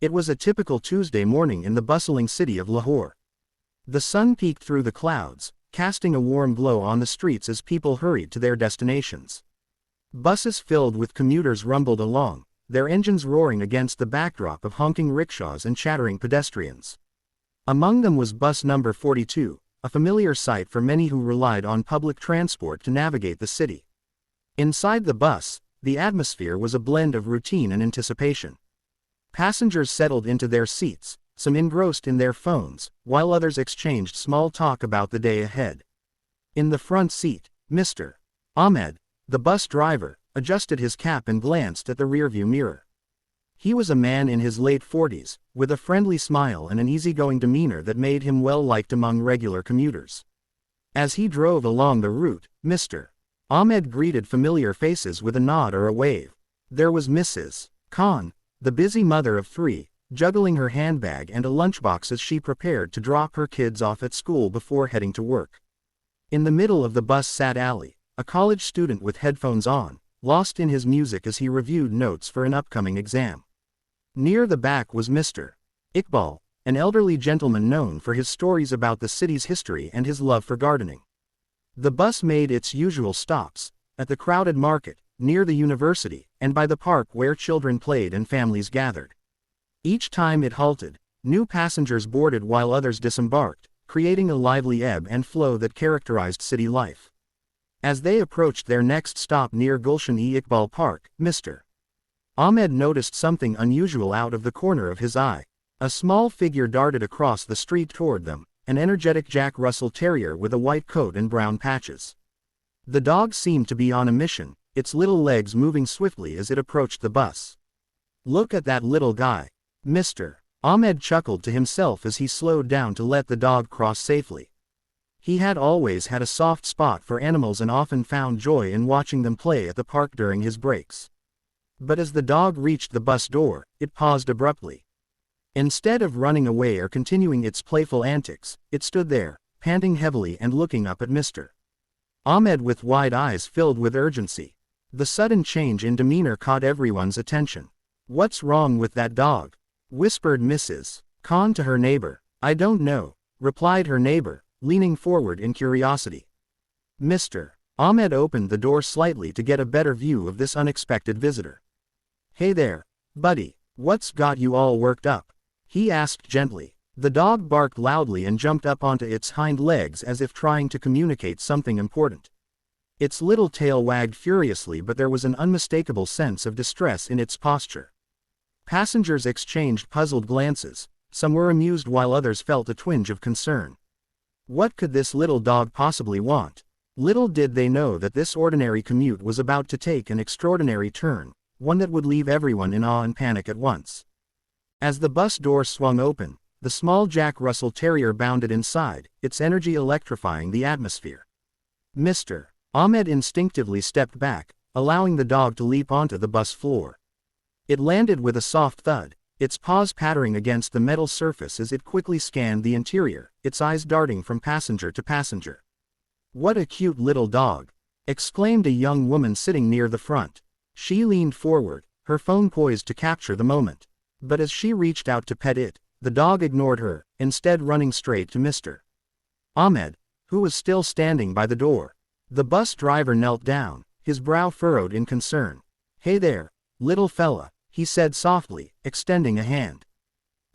It was a typical Tuesday morning in the bustling city of Lahore. The sun peeked through the clouds, casting a warm glow on the streets as people hurried to their destinations. Buses filled with commuters rumbled along, their engines roaring against the backdrop of honking rickshaws and chattering pedestrians. Among them was bus number 42, a familiar sight for many who relied on public transport to navigate the city. Inside the bus, the atmosphere was a blend of routine and anticipation. Passengers settled into their seats, some engrossed in their phones, while others exchanged small talk about the day ahead. In the front seat, Mr. Ahmed, the bus driver, adjusted his cap and glanced at the rearview mirror. He was a man in his late 40s, with a friendly smile and an easygoing demeanor that made him well liked among regular commuters. As he drove along the route, Mr. Ahmed greeted familiar faces with a nod or a wave. There was Mrs. Khan, the busy mother of three, juggling her handbag and a lunchbox as she prepared to drop her kids off at school before heading to work. In the middle of the bus sat Ali, a college student with headphones on, lost in his music as he reviewed notes for an upcoming exam. Near the back was Mr. Iqbal, an elderly gentleman known for his stories about the city's history and his love for gardening. The bus made its usual stops, at the crowded market, near the university, and by the park where children played and families gathered. Each time it halted, new passengers boarded while others disembarked, creating a lively ebb and flow that characterized city life. As they approached their next stop near Gulshan-e-Iqbal Park, Mr. Ahmed noticed something unusual out of the corner of his eye. A small figure darted across the street toward them, an energetic Jack Russell Terrier with a white coat and brown patches. The dog seemed to be on a mission, its little legs moving swiftly as it approached the bus. "Look at that little guy." Mr. Ahmed chuckled to himself as he slowed down to let the dog cross safely. He had always had a soft spot for animals and often found joy in watching them play at the park during his breaks. But as the dog reached the bus door, it paused abruptly. Instead of running away or continuing its playful antics, it stood there, panting heavily and looking up at Mr. Ahmed with wide eyes filled with urgency. The sudden change in demeanor caught everyone's attention. "What's wrong with that dog?" whispered Mrs. Khan to her neighbor. "I don't know," replied her neighbor, leaning forward in curiosity. Mr. Ahmed opened the door slightly to get a better view of this unexpected visitor. "Hey there, buddy, what's got you all worked up?" he asked gently. The dog barked loudly and jumped up onto its hind legs as if trying to communicate something important. Its little tail wagged furiously, but there was an unmistakable sense of distress in its posture. Passengers exchanged puzzled glances, some were amused while others felt a twinge of concern. What could this little dog possibly want? Little did they know that this ordinary commute was about to take an extraordinary turn, one that would leave everyone in awe and panic at once. As the bus door swung open, the small Jack Russell Terrier bounded inside, its energy electrifying the atmosphere. Mr. Ahmed instinctively stepped back, allowing the dog to leap onto the bus floor. It landed with a soft thud, its paws pattering against the metal surface as it quickly scanned the interior, its eyes darting from passenger to passenger. "What a cute little dog!" exclaimed a young woman sitting near the front. She leaned forward, her phone poised to capture the moment. But as she reached out to pet it, the dog ignored her, instead running straight to Mr. Ahmed, who was still standing by the door. The bus driver knelt down, his brow furrowed in concern. "Hey there, little fella," he said softly, extending a hand.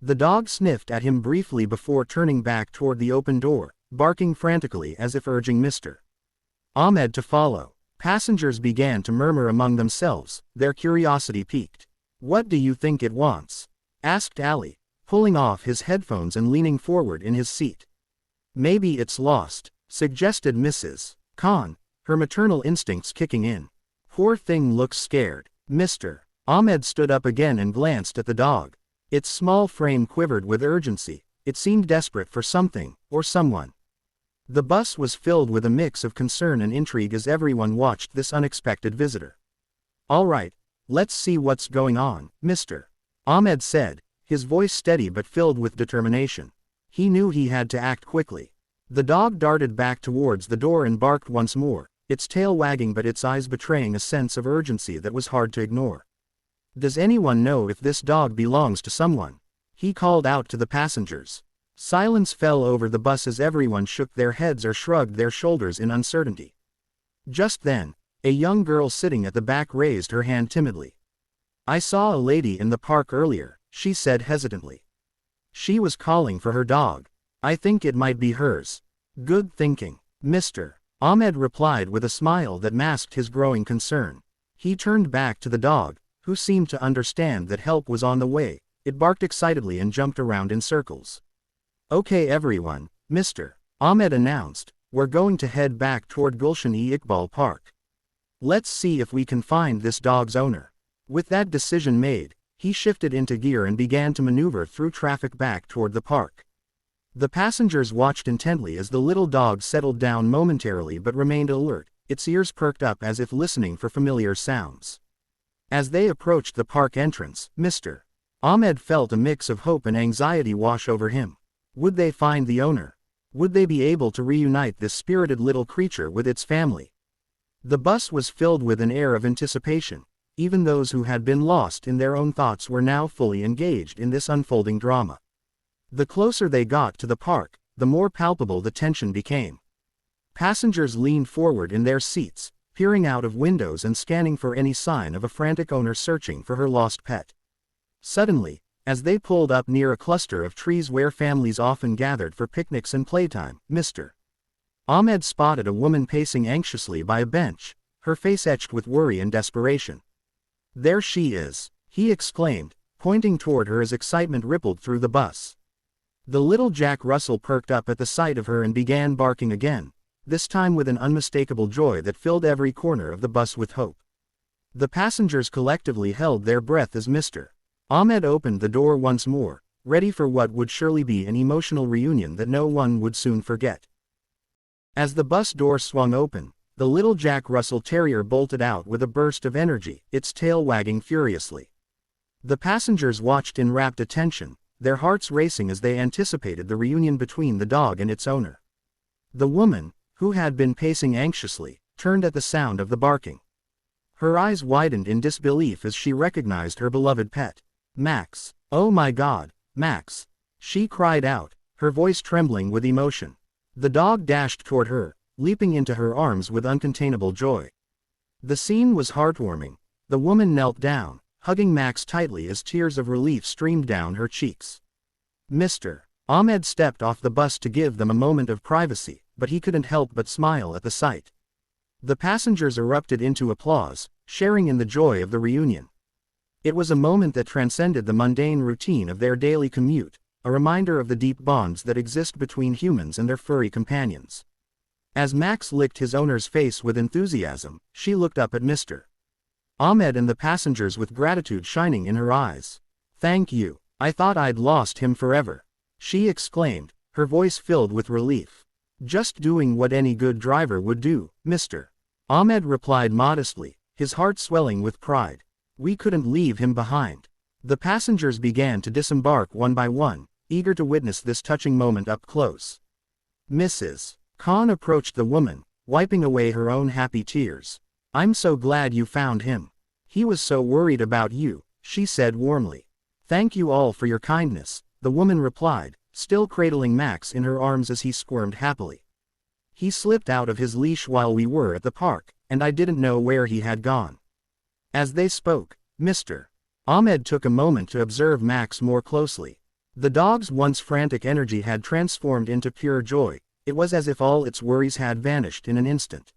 The dog sniffed at him briefly before turning back toward the open door, barking frantically as if urging Mr. Ahmed to follow. Passengers began to murmur among themselves, their curiosity piqued. "What do you think it wants?" asked Ali, pulling off his headphones and leaning forward in his seat. "Maybe it's lost," suggested Mrs. Khan, her maternal instincts kicking in. "Poor thing looks scared." Mr. Ahmed stood up again and glanced at the dog. Its small frame quivered with urgency, it seemed desperate for something, or someone. The bus was filled with a mix of concern and intrigue as everyone watched this unexpected visitor. "All right, let's see what's going on," Mr. Ahmed said, his voice steady but filled with determination. He knew he had to act quickly. The dog darted back towards the door and barked once more, its tail wagging but its eyes betraying a sense of urgency that was hard to ignore. Does anyone know if this dog belongs to someone? He called out to the passengers. Silence fell over the bus as everyone shook their heads or shrugged their shoulders in uncertainty. Just then, a young girl sitting at the back raised her hand timidly. I saw a lady in the park earlier, she said hesitantly. She was calling for her dog. I think it might be hers. Good thinking, Mr. Ahmed replied with a smile that masked his growing concern. He turned back to the dog, who seemed to understand that help was on the way. It barked excitedly and jumped around in circles. Okay everyone, Mr. Ahmed announced, we're going to head back toward Gulshan-e-Iqbal Park. Let's see if we can find this dog's owner. With that decision made, he shifted into gear and began to maneuver through traffic back toward the park. The passengers watched intently as the little dog settled down momentarily but remained alert, its ears perked up as if listening for familiar sounds. As they approached the park entrance, Mr. Ahmed felt a mix of hope and anxiety wash over him. Would they find the owner? Would they be able to reunite this spirited little creature with its family? The bus was filled with an air of anticipation. Even those who had been lost in their own thoughts were now fully engaged in this unfolding drama. The closer they got to the park, the more palpable the tension became. Passengers leaned forward in their seats, peering out of windows and scanning for any sign of a frantic owner searching for her lost pet. Suddenly, as they pulled up near a cluster of trees where families often gathered for picnics and playtime, Mr. Ahmed spotted a woman pacing anxiously by a bench, her face etched with worry and desperation. There she is, he exclaimed, pointing toward her as excitement rippled through the bus. The little Jack Russell perked up at the sight of her and began barking again, this time with an unmistakable joy that filled every corner of the bus with hope. The passengers collectively held their breath as Mr. Ahmed opened the door once more, ready for what would surely be an emotional reunion that no one would soon forget. As the bus door swung open, the little Jack Russell Terrier bolted out with a burst of energy, its tail wagging furiously. The passengers watched in rapt attention, their hearts racing as they anticipated the reunion between the dog and its owner. The woman, who had been pacing anxiously, turned at the sound of the barking. Her eyes widened in disbelief as she recognized her beloved pet. Max. Oh my God, Max. She cried out, her voice trembling with emotion. The dog dashed toward her, leaping into her arms with uncontainable joy. The scene was heartwarming. The woman knelt down, hugging Max tightly as tears of relief streamed down her cheeks. Mr. Ahmed stepped off the bus to give them a moment of privacy, but he couldn't help but smile at the sight. The passengers erupted into applause, sharing in the joy of the reunion. It was a moment that transcended the mundane routine of their daily commute, a reminder of the deep bonds that exist between humans and their furry companions. As Max licked his owner's face with enthusiasm, she looked up at Mr. Ahmed and the passengers with gratitude shining in her eyes. Thank you. I thought I'd lost him forever, she exclaimed, her voice filled with relief. Just doing what any good driver would do, Mr. Ahmed replied modestly, his heart swelling with pride. We couldn't leave him behind. The passengers began to disembark one by one, eager to witness this touching moment up close. Mrs. Khan approached the woman, wiping away her own happy tears. I'm so glad you found him. He was so worried about you, she said warmly. Thank you all for your kindness, the woman replied, still cradling Max in her arms as he squirmed happily. He slipped out of his leash while we were at the park, and I didn't know where he had gone. As they spoke, Mr. Ahmed took a moment to observe Max more closely. The dog's once frantic energy had transformed into pure joy. It was as if all its worries had vanished in an instant.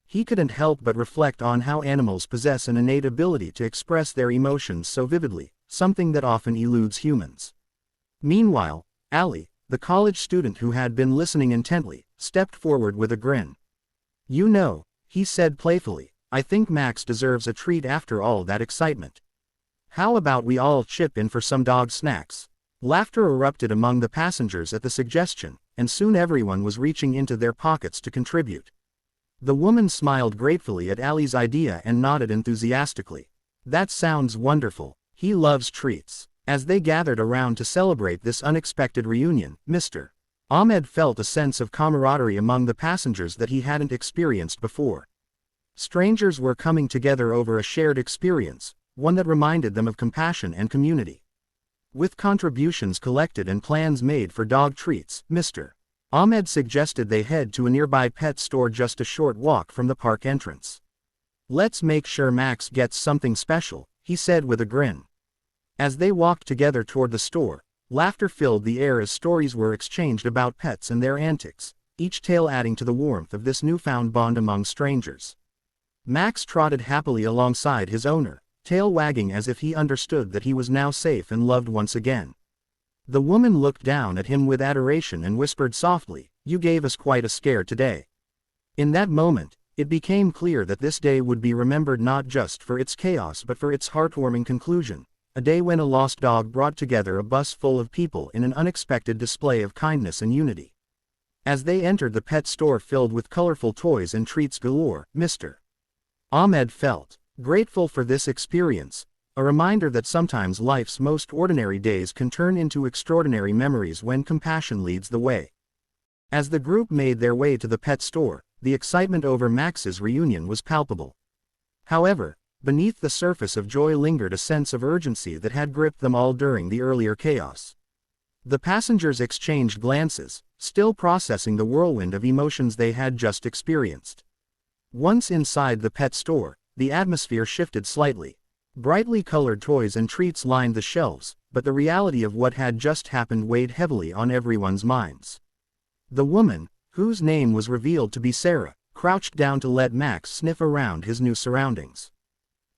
He couldn't help but reflect on how animals possess an innate ability to express their emotions so vividly, something that often eludes humans. Meanwhile, Ali, the college student who had been listening intently, stepped forward with a grin. You know, he said playfully, I think Max deserves a treat after all that excitement. How about we all chip in for some dog snacks? Laughter erupted among the passengers at the suggestion, and soon everyone was reaching into their pockets to contribute. The woman smiled gratefully at Ali's idea and nodded enthusiastically. That sounds wonderful. He loves treats. As they gathered around to celebrate this unexpected reunion, Mr. Ahmed felt a sense of camaraderie among the passengers that he hadn't experienced before. Strangers were coming together over a shared experience, one that reminded them of compassion and community. With contributions collected and plans made for dog treats, Mr. Ahmed suggested they head to a nearby pet store just a short walk from the park entrance. "Let's make sure Max gets something special," he said with a grin. As they walked together toward the store, laughter filled the air as stories were exchanged about pets and their antics, each tale adding to the warmth of this newfound bond among strangers. Max trotted happily alongside his owner, tail wagging as if he understood that he was now safe and loved once again. The woman looked down at him with adoration and whispered softly, "You gave us quite a scare today." In that moment, it became clear that this day would be remembered not just for its chaos but for its heartwarming conclusion, a day when a lost dog brought together a bus full of people in an unexpected display of kindness and unity. As they entered the pet store filled with colorful toys and treats galore, Mr. Ahmed felt grateful for this experience, a reminder that sometimes life's most ordinary days can turn into extraordinary memories when compassion leads the way. As the group made their way to the pet store, the excitement over Max's reunion was palpable. However, beneath the surface of joy lingered a sense of urgency that had gripped them all during the earlier chaos. The passengers exchanged glances, still processing the whirlwind of emotions they had just experienced. Once inside the pet store, the atmosphere shifted slightly. Brightly colored toys and treats lined the shelves, but the reality of what had just happened weighed heavily on everyone's minds. The woman, whose name was revealed to be Sarah, crouched down to let Max sniff around his new surroundings.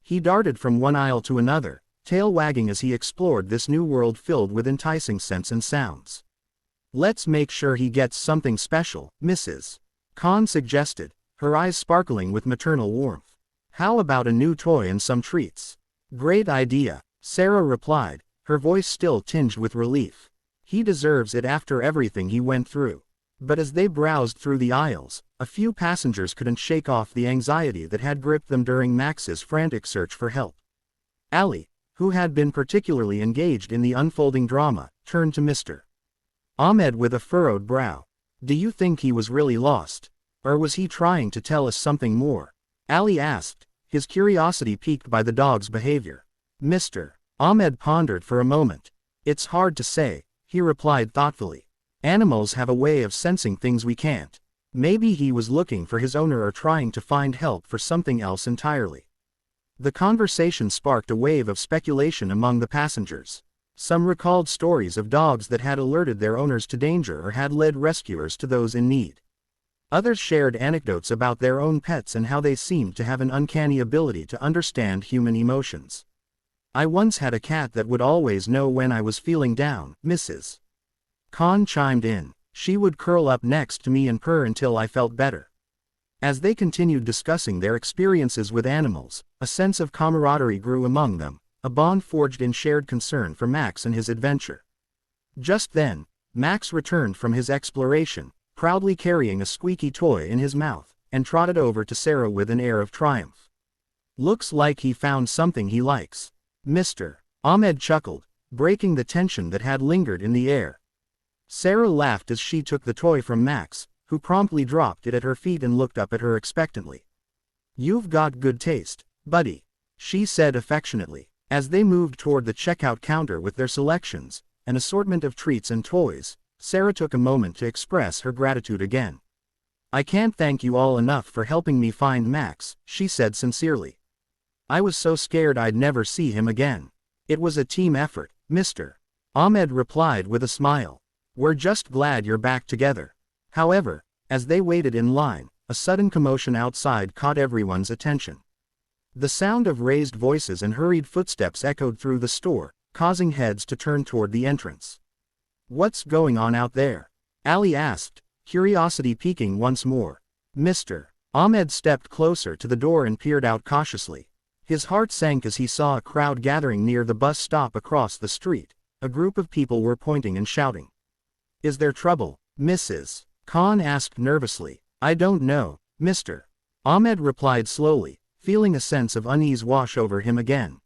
He darted from one aisle to another, tail wagging as he explored this new world filled with enticing scents and sounds. "Let's make sure he gets something special," Mrs. Khan suggested, her eyes sparkling with maternal warmth. "How about a new toy and some treats?" "Great idea," Sarah replied, her voice still tinged with relief. "He deserves it after everything he went through." But as they browsed through the aisles, a few passengers couldn't shake off the anxiety that had gripped them during Max's frantic search for help. Ali, who had been particularly engaged in the unfolding drama, turned to Mr. Ahmed with a furrowed brow. "Do you think he was really lost? Or was he trying to tell us something more?" Ali asked, his curiosity piqued by the dog's behavior. Mr. Ahmed pondered for a moment. "It's hard to say," he replied thoughtfully. "Animals have a way of sensing things we can't. Maybe he was looking for his owner or trying to find help for something else entirely." The conversation sparked a wave of speculation among the passengers. Some recalled stories of dogs that had alerted their owners to danger or had led rescuers to those in need. Others shared anecdotes about their own pets and how they seemed to have an uncanny ability to understand human emotions. "I once had a cat that would always know when I was feeling down," Mrs. Khan chimed in. "She would curl up next to me and purr until I felt better." As they continued discussing their experiences with animals, a sense of camaraderie grew among them, a bond forged in shared concern for Max and his adventure. Just then, Max returned from his exploration, proudly carrying a squeaky toy in his mouth, and trotted over to Sarah with an air of triumph. "Looks like he found something he likes." Mr. Ahmed chuckled, breaking the tension that had lingered in the air. Sarah laughed as she took the toy from Max, who promptly dropped it at her feet and looked up at her expectantly. "You've got good taste, buddy," she said affectionately. As they moved toward the checkout counter with their selections, an assortment of treats and toys, Sarah took a moment to express her gratitude again. "I can't thank you all enough for helping me find Max," she said sincerely. "I was so scared I'd never see him again." "It was a team effort," Mr. Ahmed replied with a smile. "We're just glad you're back together." However, as they waited in line, a sudden commotion outside caught everyone's attention. The sound of raised voices and hurried footsteps echoed through the store, causing heads to turn toward the entrance. "What's going on out there?" Ali asked, curiosity piquing once more. Mr. Ahmed stepped closer to the door and peered out cautiously. His heart sank as he saw a crowd gathering near the bus stop across the street. A group of people were pointing and shouting. "Is there trouble?" Mrs. Khan asked nervously. "I don't know," Mr. Ahmed replied slowly, feeling a sense of unease wash over him again.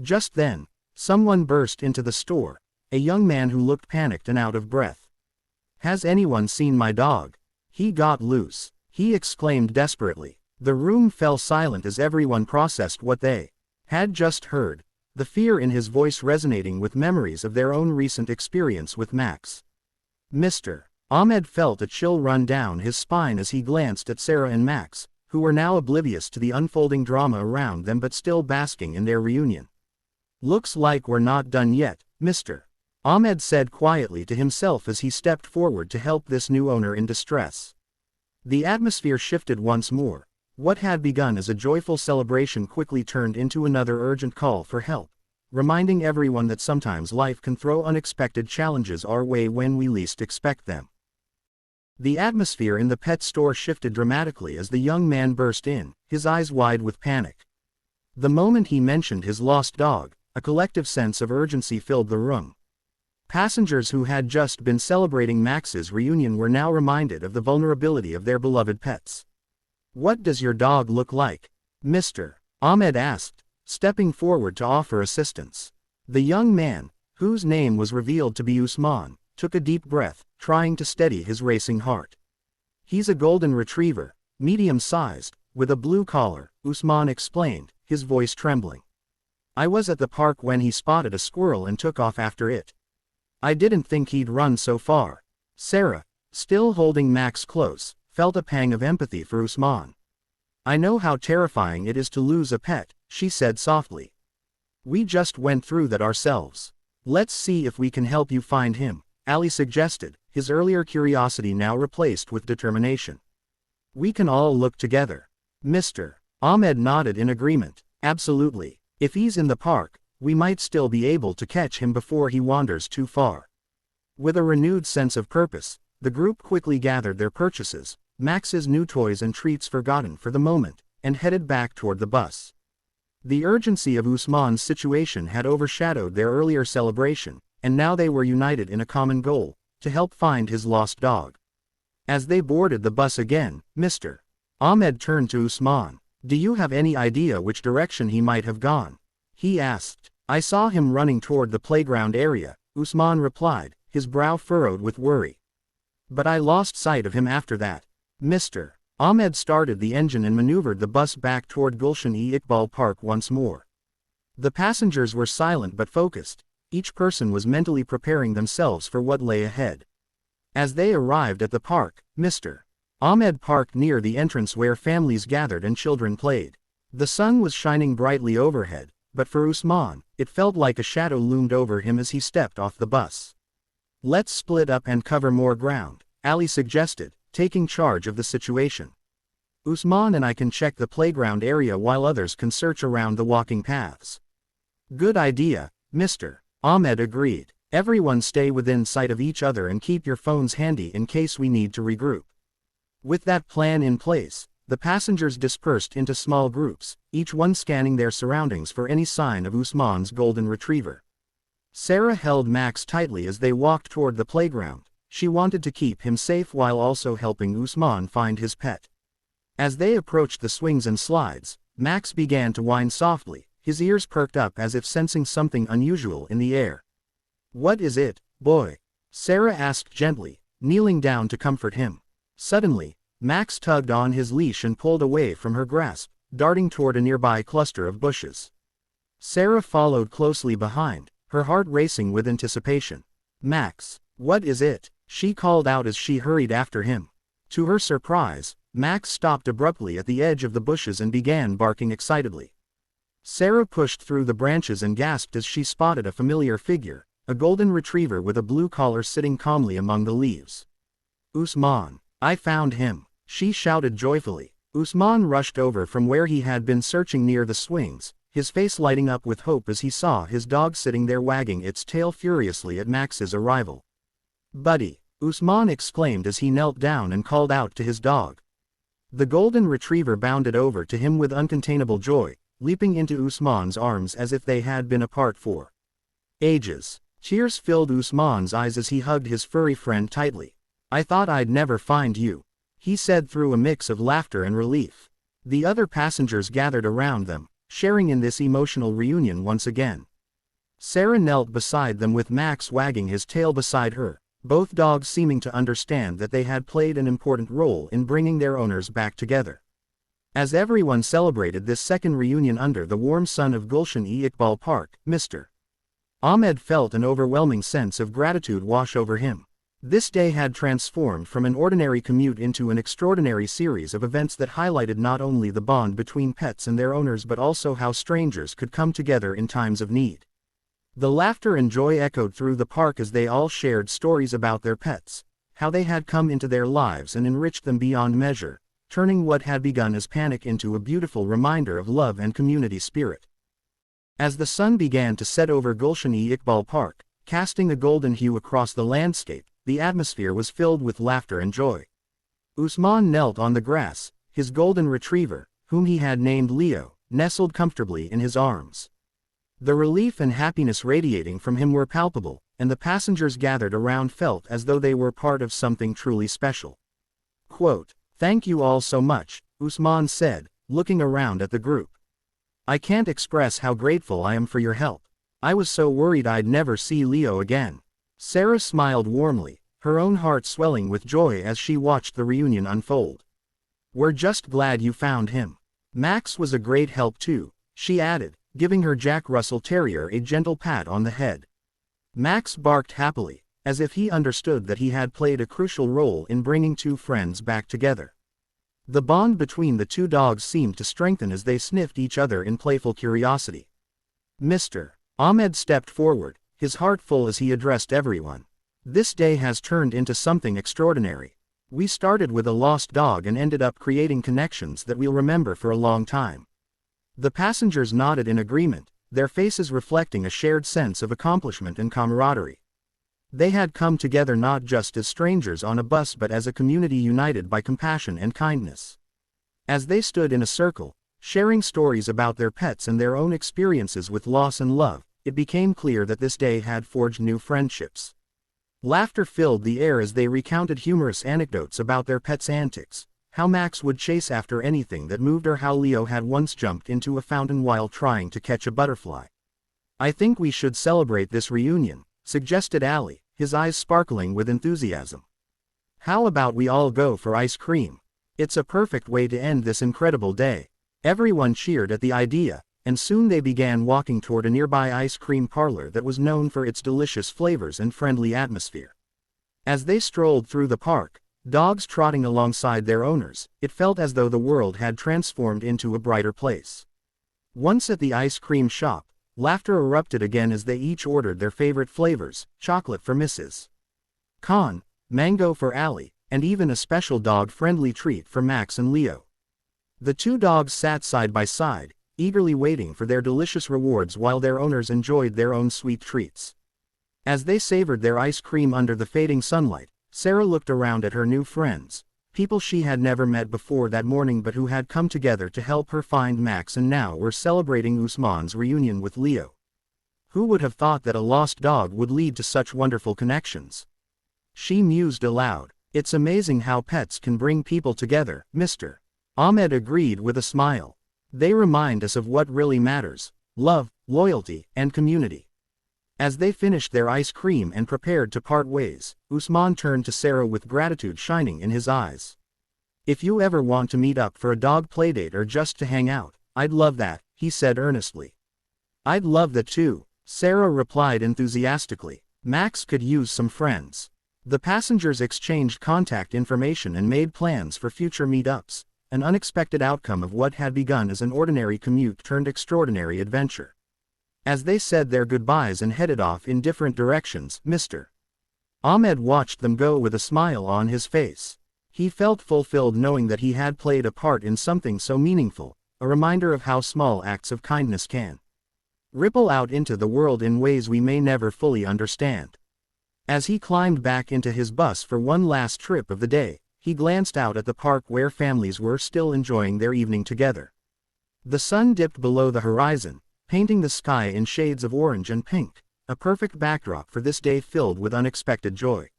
Just then, someone burst into the store, a young man who looked panicked and out of breath. "Has anyone seen my dog? He got loose," he exclaimed desperately. The room fell silent as everyone processed what they had just heard, the fear in his voice resonating with memories of their own recent experience with Max. Mr. Ahmed felt a chill run down his spine as he glanced at Sarah and Max, who were now oblivious to the unfolding drama around them but still basking in their reunion. "Looks like we're not done yet, Mr. Ahmed said quietly to himself as he stepped forward to help this new owner in distress. The atmosphere shifted once more. What had begun as a joyful celebration quickly turned into another urgent call for help, reminding everyone that sometimes life can throw unexpected challenges our way when we least expect them. The atmosphere in the pet store shifted dramatically as the young man burst in, his eyes wide with panic. The moment he mentioned his lost dog, a collective sense of urgency filled the room. Passengers who had just been celebrating Max's reunion were now reminded of the vulnerability of their beloved pets. "What does your dog look like?" Mr. Ahmed asked, stepping forward to offer assistance. The young man, whose name was revealed to be Usman, took a deep breath, trying to steady his racing heart. "He's a golden retriever, medium-sized, with a blue collar," Usman explained, his voice trembling. "I was at the park when he spotted a squirrel and took off after it. I didn't think he'd run so far." Sarah, still holding Max close, felt a pang of empathy for Usman. "I know how terrifying it is to lose a pet," she said softly. "We just went through that ourselves. Let's see if we can help you find him," Ali suggested, his earlier curiosity now replaced with determination. "We can all look together." Mr. Ahmed nodded in agreement. "Absolutely. If he's in the park, we might still be able to catch him before he wanders too far." With a renewed sense of purpose, the group quickly gathered their purchases, Max's new toys and treats forgotten for the moment, and headed back toward the bus. The urgency of Usman's situation had overshadowed their earlier celebration, and now they were united in a common goal, to help find his lost dog. As they boarded the bus again, Mr. Ahmed turned to Usman. "Do you have any idea which direction he might have gone?" he asked. "I saw him running toward the playground area," Usman replied, his brow furrowed with worry. "But I lost sight of him after that." Mr. Ahmed started the engine and maneuvered the bus back toward Gulshan-e-Iqbal Park once more. The passengers were silent but focused. Each person was mentally preparing themselves for what lay ahead. As they arrived at the park, Mr. Ahmed parked near the entrance where families gathered and children played. The sun was shining brightly overhead, but for Usman, it felt like a shadow loomed over him as he stepped off the bus. "Let's split up and cover more ground," Ali suggested, taking charge of the situation. "Usman and I can check the playground area while others can search around the walking paths." "Good idea," Mr. Ahmed agreed. "Everyone stay within sight of each other and keep your phones handy in case we need to regroup." With that plan in place, the passengers dispersed into small groups, each one scanning their surroundings for any sign of Usman's golden retriever. Sarah held Max tightly as they walked toward the playground. She wanted to keep him safe while also helping Usman find his pet. As they approached the swings and slides, Max began to whine softly, his ears perked up as if sensing something unusual in the air. "What is it, boy?" Sarah asked gently, kneeling down to comfort him. Suddenly, Max tugged on his leash and pulled away from her grasp, darting toward a nearby cluster of bushes. Sarah followed closely behind, her heart racing with anticipation. "Max, what is it?" she called out as she hurried after him. To her surprise, Max stopped abruptly at the edge of the bushes and began barking excitedly. Sarah pushed through the branches and gasped as she spotted a familiar figure, a golden retriever with a blue collar sitting calmly among the leaves. "Usman, I found him," she shouted joyfully. Usman rushed over from where he had been searching near the swings, his face lighting up with hope as he saw his dog sitting there wagging its tail furiously at Max's arrival. "Buddy," Usman exclaimed as he knelt down and called out to his dog. The golden retriever bounded over to him with uncontainable joy, leaping into Usman's arms as if they had been apart for ages. Tears filled Usman's eyes as he hugged his furry friend tightly. "I thought I'd never find you," he said through a mix of laughter and relief. The other passengers gathered around them, sharing in this emotional reunion once again. Sarah knelt beside them with Max wagging his tail beside her, both dogs seeming to understand that they had played an important role in bringing their owners back together. As everyone celebrated this second reunion under the warm sun of Gulshan-e-Iqbal Park, Mr. Ahmed felt an overwhelming sense of gratitude wash over him. This day had transformed from an ordinary commute into an extraordinary series of events that highlighted not only the bond between pets and their owners but also how strangers could come together in times of need. The laughter and joy echoed through the park as they all shared stories about their pets, how they had come into their lives and enriched them beyond measure, turning what had begun as panic into a beautiful reminder of love and community spirit. As the sun began to set over Gulshan-e-Iqbal Park, casting a golden hue across the landscape, the atmosphere was filled with laughter and joy. Usman knelt on the grass, his golden retriever, whom he had named Leo, nestled comfortably in his arms. The relief and happiness radiating from him were palpable, and the passengers gathered around felt as though they were part of something truly special. Quote, "Thank you all so much," Usman said, looking around at the group. "I can't express how grateful I am for your help. I was so worried I'd never see Leo again." Sarah smiled warmly, her own heart swelling with joy as she watched the reunion unfold. "We're just glad you found him. Max was a great help too," she added, giving her Jack Russell Terrier a gentle pat on the head. Max barked happily, as if he understood that he had played a crucial role in bringing two friends back together. The bond between the two dogs seemed to strengthen as they sniffed each other in playful curiosity. Mr. Ahmed stepped forward, his heart full as he addressed everyone. "This day has turned into something extraordinary. We started with a lost dog and ended up creating connections that we'll remember for a long time." The passengers nodded in agreement, their faces reflecting a shared sense of accomplishment and camaraderie. They had come together not just as strangers on a bus but as a community united by compassion and kindness. As they stood in a circle, sharing stories about their pets and their own experiences with loss and love, it became clear that this day had forged new friendships. Laughter filled the air as they recounted humorous anecdotes about their pets' antics, how Max would chase after anything that moved or how Leo had once jumped into a fountain while trying to catch a butterfly. "I think we should celebrate this reunion," suggested Ali, his eyes sparkling with enthusiasm. "How about we all go for ice cream? It's a perfect way to end this incredible day." Everyone cheered at the idea, and soon they began walking toward a nearby ice cream parlor that was known for its delicious flavors and friendly atmosphere. As they strolled through the park, dogs trotting alongside their owners, it felt as though the world had transformed into a brighter place. Once at the ice cream shop, laughter erupted again as they each ordered their favorite flavors: chocolate for Mrs. Khan, mango for Ali, and even a special dog-friendly treat for Max and Leo. The two dogs sat side by side, eagerly waiting for their delicious rewards while their owners enjoyed their own sweet treats. As they savored their ice cream under the fading sunlight, Sarah looked around at her new friends, people she had never met before that morning but who had come together to help her find Max and now were celebrating Usman's reunion with Leo. Who would have thought that a lost dog would lead to such wonderful connections? She mused aloud. "It's amazing how pets can bring people together," Mr. Ahmed agreed with a smile. "They remind us of what really matters: love, loyalty, and community." As they finished their ice cream and prepared to part ways, Usman turned to Sarah with gratitude shining in his eyes. "If you ever want to meet up for a dog playdate or just to hang out, I'd love that," he said earnestly. "I'd love that too," Sarah replied enthusiastically. Max could use some friends. The passengers exchanged contact information and made plans for future meetups, an unexpected outcome of what had begun as an ordinary commute turned extraordinary adventure. As they said their goodbyes and headed off in different directions, Mr. Ahmed watched them go with a smile on his face. He felt fulfilled knowing that he had played a part in something so meaningful, a reminder of how small acts of kindness can ripple out into the world in ways we may never fully understand. As he climbed back into his bus for one last trip of the day, he glanced out at the park where families were still enjoying their evening together. The sun dipped below the horizon, painting the sky in shades of orange and pink, a perfect backdrop for this day filled with unexpected joy.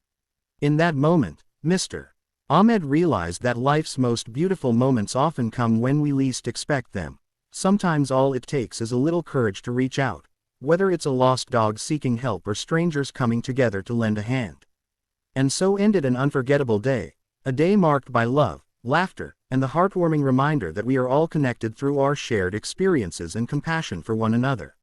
In that moment, Mr. Ahmed realized that life's most beautiful moments often come when we least expect them. Sometimes all it takes is a little courage to reach out, whether it's a lost dog seeking help or strangers coming together to lend a hand. And so ended an unforgettable day, a day marked by love, laughter, and the heartwarming reminder that we are all connected through our shared experiences and compassion for one another.